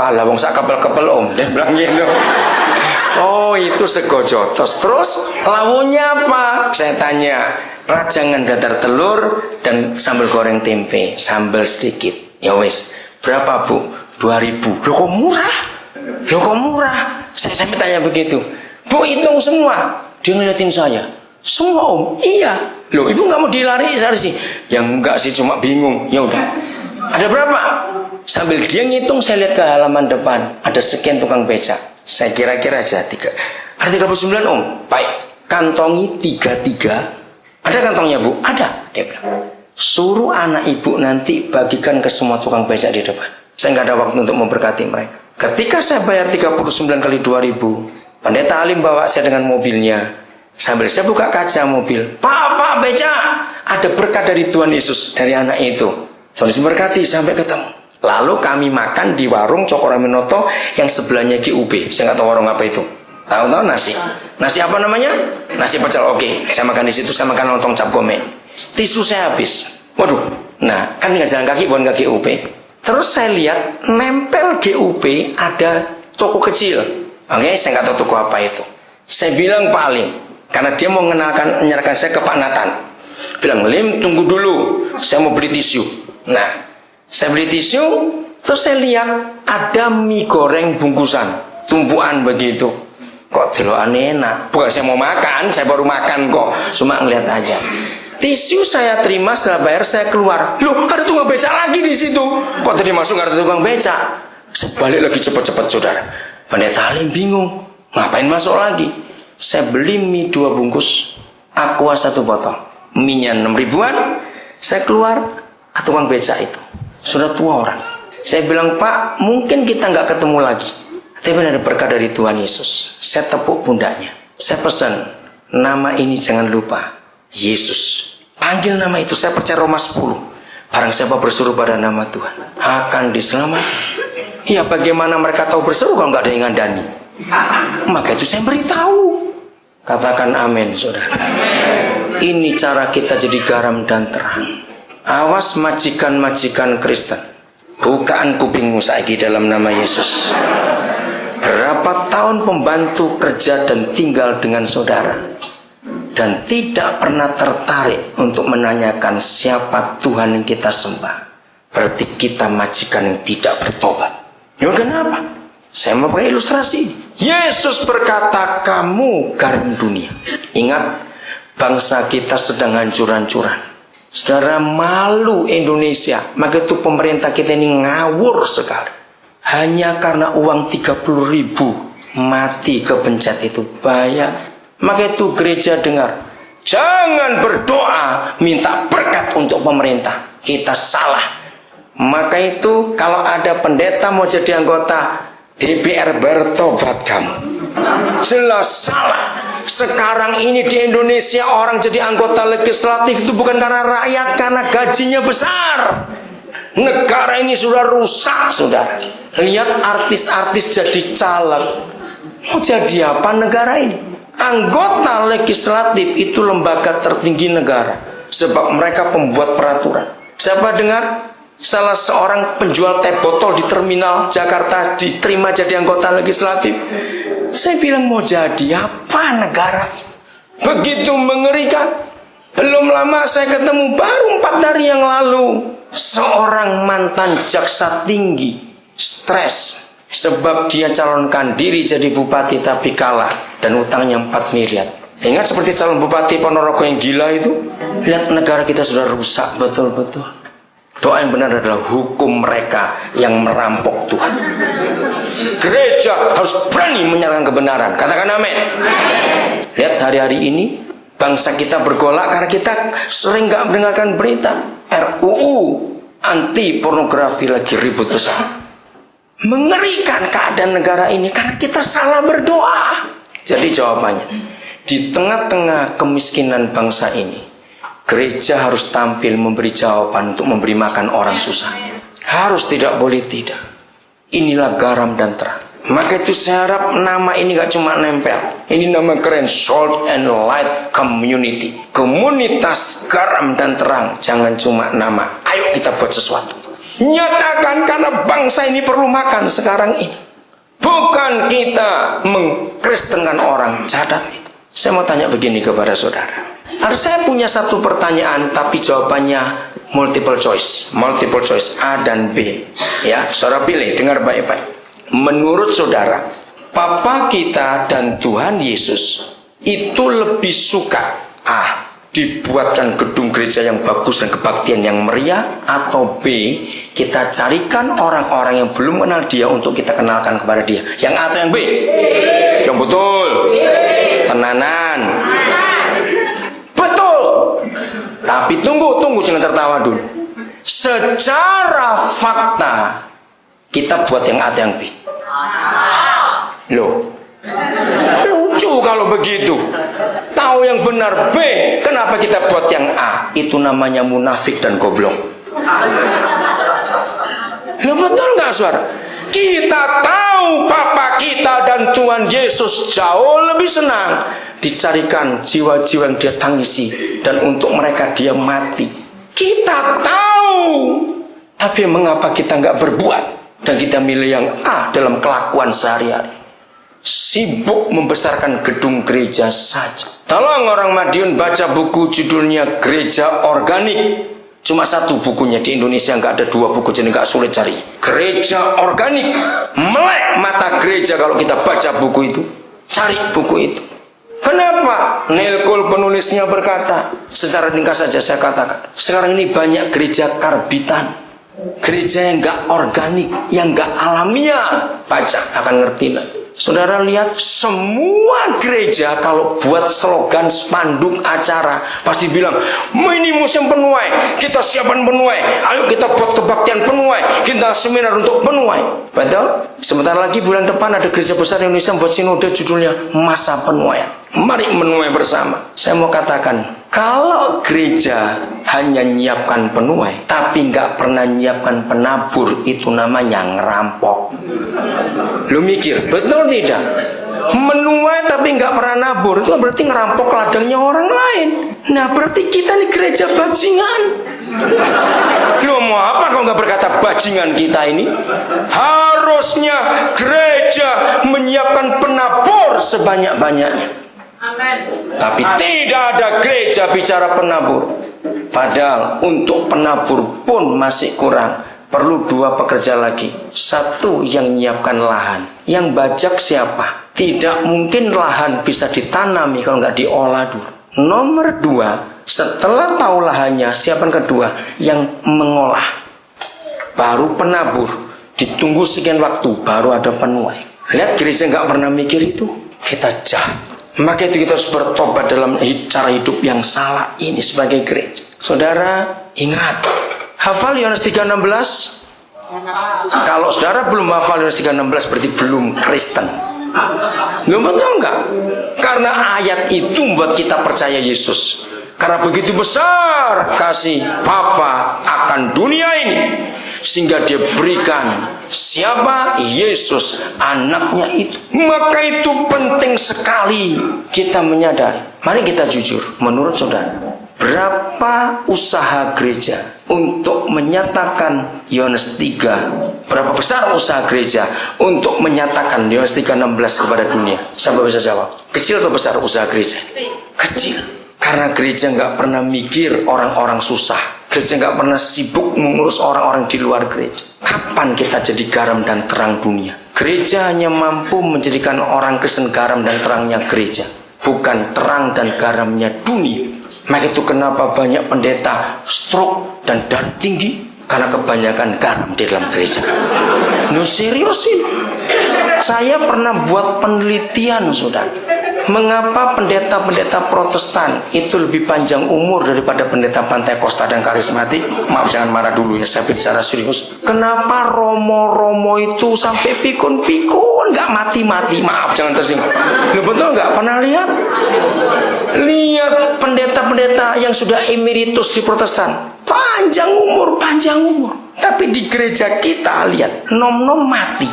Pak, lah wong sak kepel-kepel om, dia bilang gitu. Oh itu sego jotos. Terus lawunya apa? Saya tanya, rajangan dadar telur dan sambal goreng tempe, sambal sedikit. Ya wes, berapa bu? 2.000. Loh kok murah? Loh kok murah? Saya tanya begitu. Bu hitung semua. Dia ngeliatin saya. Semua om? Iya. Loh ibu nggak mau dilari sih? Ya enggak sih, cuma bingung. Ya udah. Ada berapa? Sambil dia ngitung, saya lihat ke halaman depan. Ada sekian tukang becak. Saya kira-kira aja ada 39 om. Baik, kantongi 33. Ada kantongnya bu? Ada. Dia bilang, suruh anak ibu nanti bagikan ke semua tukang becak di depan. Saya nggak ada waktu untuk memberkati mereka. Ketika saya bayar 39 kali 2.000, pendeta Alim bawa saya dengan mobilnya. Sambil saya buka kaca mobil, Pak becak, ada berkat dari Tuhan Yesus dari anak itu. Tuhan Yesus berkati sampai ketemu. Lalu kami makan di warung Cokoraminoto yang sebelahnya GUB. Saya nggak tahu warung apa itu. Tahu-tahu nasi. Nasi apa namanya? Nasi pecel. Oke, saya makan di situ. Saya makan lontong cap gome. Tisu saya habis. Waduh. Nah, kan tinggal jalan kaki bukan ke GUB. Terus saya lihat nempel GUB ada toko kecil. Oke, saya nggak tahu toko apa itu. Saya bilang Pak Alim, karena dia mau menyerahkan saya ke Pak Nathan. Bilang, Lim tunggu dulu. Saya mau beli tisu. Nah. Saya beli tisu, terus saya lihat ada mie goreng bungkusan, tumpuan begitu. Kok delokan enak? Bukan saya mau makan, saya baru makan kok. Cuma ngeliat aja. Tisu saya terima, setelah bayar saya keluar. Loh, ada tukang becak lagi di situ. Kok tadi masuk nggak ada tukang becak? Saya balik lagi cepat-cepat saudara. Pendeta Alim bingung, ngapain masuk lagi? Saya beli mie 2 bungkus, Aqua 1 botol, mie-nya 6 ribuan. Saya keluar, tukang becak itu. Sudah tua orang. Saya bilang, Pak, mungkin kita nggak ketemu lagi. Tapi ada berkat dari Tuhan Yesus. Saya tepuk pundaknya. Saya pesan, nama ini jangan lupa. Yesus. Panggil nama itu. Saya percaya Roma 10. Barang siapa berseru pada nama Tuhan, akan diselamatkan. Iya, bagaimana mereka tahu berseru kalau nggak ada yang ngandani? Maka itu saya beritahu. Katakan amin, saudara. Ini cara kita jadi garam dan terang. Awas majikan-majikan Kristen, bukaan kupingmu saiki dalam nama Yesus. Berapa tahun pembantu kerja dan tinggal dengan saudara dan tidak pernah tertarik untuk menanyakan siapa Tuhan yang kita sembah, berarti kita majikan yang tidak bertobat. Ya kenapa? Saya mau pakai ilustrasi. Yesus berkata, kamu garam dunia. Ingat, bangsa kita sedang hancur-hancuran. Saudara, malu Indonesia. Maka itu pemerintah kita ini ngawur sekali. Hanya karena uang 30.000 mati kepencet itu bahaya. Maka itu gereja dengar, jangan berdoa minta berkat untuk pemerintah. Kita salah. Maka itu kalau ada pendeta mau jadi anggota DPR, bertobat kamu. Jelas salah. Sekarang ini di Indonesia orang jadi anggota legislatif itu bukan karena rakyat, karena gajinya besar. Negara ini sudah rusak, saudara. Lihat artis-artis jadi caleg. Mau jadi apa negara ini? Anggota legislatif itu lembaga tertinggi negara, sebab mereka pembuat peraturan. Siapa dengar? Salah seorang penjual teh botol di terminal Jakarta diterima jadi anggota legislatif. Saya bilang, mau jadi apa negara ini? Begitu mengerikan. Belum lama saya ketemu, baru 4 hari yang lalu, seorang mantan jaksa tinggi stres sebab dia calonkan diri jadi bupati tapi kalah dan utangnya 4 miliar. Ingat seperti calon bupati Ponorogo yang gila itu? Lihat negara kita sudah rusak betul-betul. Doa yang benar adalah hukum mereka yang merampok Tuhan. Gereja harus berani menyatakan kebenaran. Katakan amin. Lihat hari-hari ini bangsa kita bergolak karena kita sering gak mendengarkan berita RUU anti pornografi lagi ribut besar. Mengerikan keadaan negara ini karena kita salah berdoa. Jadi jawabannya, di tengah-tengah kemiskinan bangsa ini, gereja harus tampil memberi jawaban untuk memberi makan orang susah. Harus, tidak boleh tidak. Inilah garam dan terang. Maka itu saya harap nama ini gak cuma nempel. Ini nama keren, Salt and Light Community. Komunitas garam dan terang. Jangan cuma nama. Ayo kita buat sesuatu. Nyatakan karena bangsa ini perlu makan sekarang ini. Bukan kita mengkristenkan orang. Catat itu. Saya mau tanya begini kepada saudara. Saya punya satu pertanyaan, tapi jawabannya multiple choice. Multiple choice A dan B. Ya, saudara pilih, dengar baik-baik. Menurut saudara, Papa kita dan Tuhan Yesus itu lebih suka A, dibuatkan gedung gereja yang bagus dan kebaktian yang meriah, atau B, kita carikan orang-orang yang belum kenal dia untuk kita kenalkan kepada dia. Yang A atau yang B? Yang betul. Tenanan. Betul. Tapi tunggu, jangan tertawa dulu. Secara fakta kita buat yang A atau yang B? Loh, lucu kalau begitu. Tahu yang benar B, kenapa kita buat yang A? Itu namanya munafik dan goblok. Loh, betul nggak, saudara? Kita tahu Papa kita dan Tuhan Yesus jauh lebih senang dicarikan jiwa-jiwa yang dia tangisi, dan untuk mereka dia mati. Kita tahu, tapi mengapa kita nggak berbuat dan kita milih yang A dalam kelakuan sehari-hari? Sibuk membesarkan gedung gereja saja. Tolong orang Madiun baca buku judulnya Gereja Organik. Cuma satu bukunya di Indonesia, nggak ada dua buku, jadi nggak sulit cari. Gereja Organik. Melek mata gereja kalau kita baca buku itu. Cari buku itu. Kenapa? Neil Cole penulisnya berkata, secara ringkas saja saya katakan, sekarang ini banyak gereja karbitan, gereja yang nggak organik, yang nggak alamiah. Baca akan ngerti lah. Saudara lihat, semua gereja kalau buat slogan spanduk acara pasti bilang, ini musim penuai, kita siapkan penuai, ayo kita buat kebaktian penuai, kita seminar untuk penuai. Betul? Sebentar lagi bulan depan ada gereja besar Indonesia buat sinode judulnya Masa Penuaian. Mari menuai bersama. Saya mau katakan, kalau gereja hanya nyiapkan penuai tapi nggak pernah nyiapkan penabur, itu namanya ngerampok. Lu mikir, betul tidak? Menuai tapi nggak pernah nabur, itu berarti ngerampok ladangnya orang lain. Nah, berarti kita nih gereja bajingan. Lu mau apa kalau nggak berkata bajingan kita ini? Harusnya gereja menyiapkan penabur sebanyak-banyaknya. Amen. Tapi tidak ada gereja bicara penabur. Padahal untuk penabur pun masih kurang. Perlu dua pekerja lagi. Satu yang menyiapkan lahan. Yang bajak siapa? Tidak mungkin lahan bisa ditanami kalau nggak diolah dulu. Nomor dua, setelah tahu lahannya, siapa yang kedua? Yang mengolah. Baru penabur. Ditunggu sekian waktu, baru ada penuai. Lihat, gereja nggak pernah mikir itu. Kita jahat. Maka itu kita harus bertobat dalam cara hidup yang salah ini sebagai gereja. Saudara, ingat, hafal Yohanes 3:16? Kalau saudara belum hafal Yohanes 3:16 berarti belum Kristen. Nggak, betul nggak? Karena ayat itu membuat kita percaya Yesus. Karena begitu besar kasih Bapa akan dunia ini, sehingga dia berikan siapa? Yesus, anaknya itu. Maka itu penting sekali kita menyadari. Mari kita jujur, menurut saudara, berapa usaha gereja untuk menyatakan Yohanes 3? Berapa besar usaha gereja untuk menyatakan Yohanes 3:16 kepada dunia? Siapa bisa jawab? Kecil atau besar usaha gereja? Kecil. Karena gereja nggak pernah mikir orang-orang susah. Gereja nggak pernah sibuk mengurus orang-orang di luar gereja. Kapan kita jadi garam dan terang dunia? Gereja hanya mampu menjadikan orang Kristen garam dan terangnya gereja, bukan terang dan garamnya dunia. Maka itu kenapa banyak pendeta stroke dan darah tinggi, karena kebanyakan garam di dalam gereja. No, serius sih. Saya pernah buat penelitian, saudara. Mengapa pendeta-pendeta Protestan itu lebih panjang umur daripada pendeta Pantekosta dan karismatik? Maaf, jangan marah dulu ya, saya bicara serius. Kenapa romo-romo itu sampai pikun-pikun nggak mati-mati? Maaf, jangan tersinggung. Lu betul nggak pernah lihat? Lihat pendeta-pendeta yang sudah emeritus di Protestan, panjang umur. Tapi di gereja kita lihat, nom-nom mati.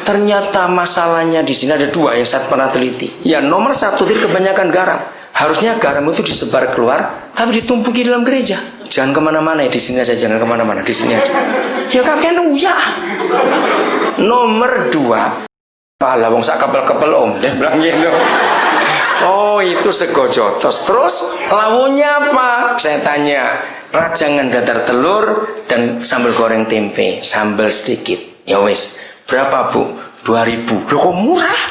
Ternyata masalahnya di sini ada dua yang saya pernah teliti. Ya, nomor satu, kebanyakan garam. Harusnya garam itu disebar keluar, tapi ditumpuki dalam gereja. jangan kemana-mana ya, di sini aja, jangan kemana-mana, di sini aja. Ya kakek uya. Nomor 2, pala wong sak kepel-kepel om, dia bilang gitu. Oh itu sego jotos. Terus lawunya apa? Saya tanya, rajangan dadar telur dan sambal goreng tempe, sambal sedikit. Ya wes, berapa bu? 2.000. Loh kok murah?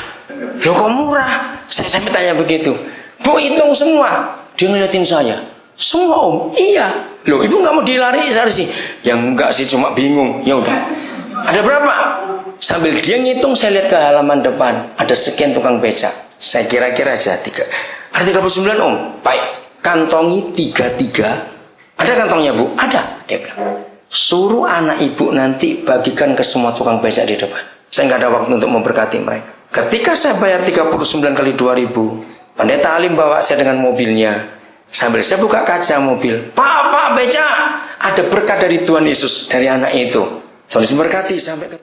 Loh kok murah? Saya tanya begitu. Bu hitung semua. Dia ngeliatin saya. Semua om? Iya. Loh ibu nggak mau dilari sih? Ya enggak sih, cuma bingung. Ya udah. Ada berapa? Sambil dia ngitung, saya lihat ke halaman depan. Ada sekian tukang becak. Saya kira-kira aja 3. Ada 39 om. Baik. Kantongi 33. Ada kantongnya bu? Ada. Dia bilang. Suruh anak ibu nanti bagikan ke semua tukang becak di depan. Saya nggak ada waktu untuk memberkati mereka. Ketika saya bayar 39 kali 2.000, pendeta Alim bawa saya dengan mobilnya. Sambil saya buka kaca mobil. Pak becak. Ada berkat dari Tuhan Yesus dari anak itu. Tuhan Yesus memberkati sampai ke